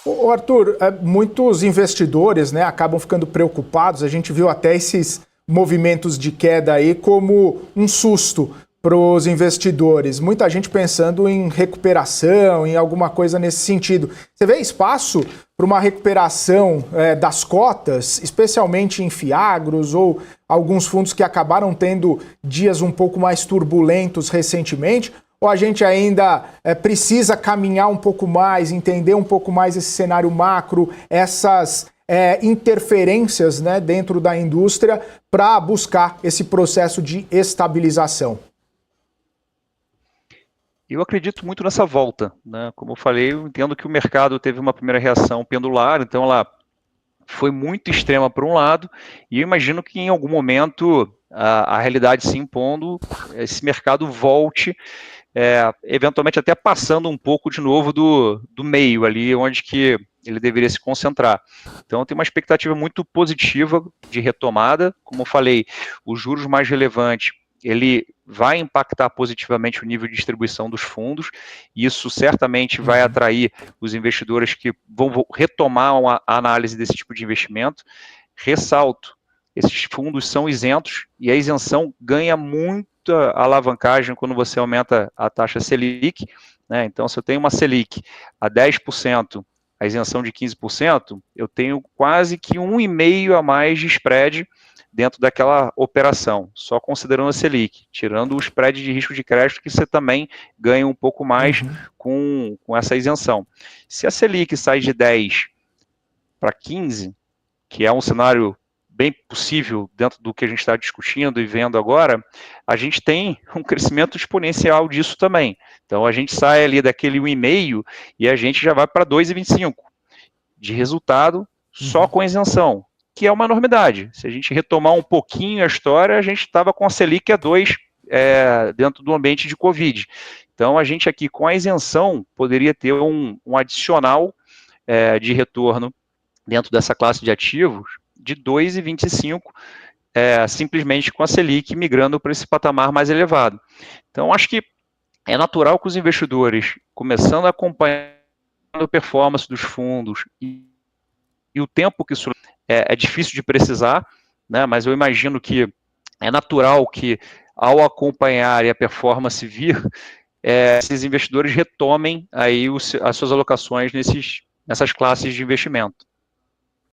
Ô Arthur, muitos investidores, né, acabam ficando preocupados. A gente viu até esses movimentos de queda aí como um susto para os investidores. Muita gente pensando em recuperação, em alguma coisa nesse sentido. Você vê espaço para uma recuperação das cotas, especialmente em Fiagros ou alguns fundos que acabaram tendo dias um pouco mais turbulentos recentemente? Ou a gente ainda precisa caminhar um pouco mais, entender um pouco mais esse cenário macro, essas interferências, né, dentro da indústria para buscar esse processo de estabilização? Eu acredito muito nessa volta, né? Como eu falei, eu entendo que o mercado teve uma primeira reação pendular, então ela foi muito extrema por um lado, e eu imagino que em algum momento a realidade se impondo, esse mercado volte, eventualmente até passando um pouco de novo do meio ali, onde que ele deveria se concentrar. Então tem uma expectativa muito positiva de retomada, como eu falei, os juros mais relevantes, ele vai impactar positivamente o nível de distribuição dos fundos, e isso certamente vai atrair os investidores que vão retomar a análise desse tipo de investimento. Ressalto, esses fundos são isentos e a isenção ganha muita alavancagem quando você aumenta a taxa Selic, né? Então, se eu tenho uma Selic a 10%, a isenção de 15%, eu tenho quase que 1,5 a mais de spread dentro daquela operação, só considerando a Selic, tirando o spread de risco de crédito que você também ganha um pouco mais com essa isenção. Se a Selic sai de 10 para 15, que é um cenário bem possível dentro do que a gente está discutindo e vendo agora, a gente tem um crescimento exponencial disso também. Então a gente sai ali daquele 1,5 e a gente já vai para 2,25 de resultado só com isenção, que é uma enormidade. Se a gente retomar um pouquinho a história, a gente estava com a Selic a 2 dentro do ambiente de Covid. Então a gente aqui com a isenção poderia ter um adicional de retorno dentro dessa classe de ativos de 2,25, simplesmente com a Selic migrando para esse patamar mais elevado. Então, acho que é natural que os investidores, começando a acompanhar a performance dos fundos e o tempo que isso é difícil de precisar, né, mas eu imagino que é natural que, ao acompanhar e a performance vir, esses investidores retomem aí as suas alocações nessas classes de investimento.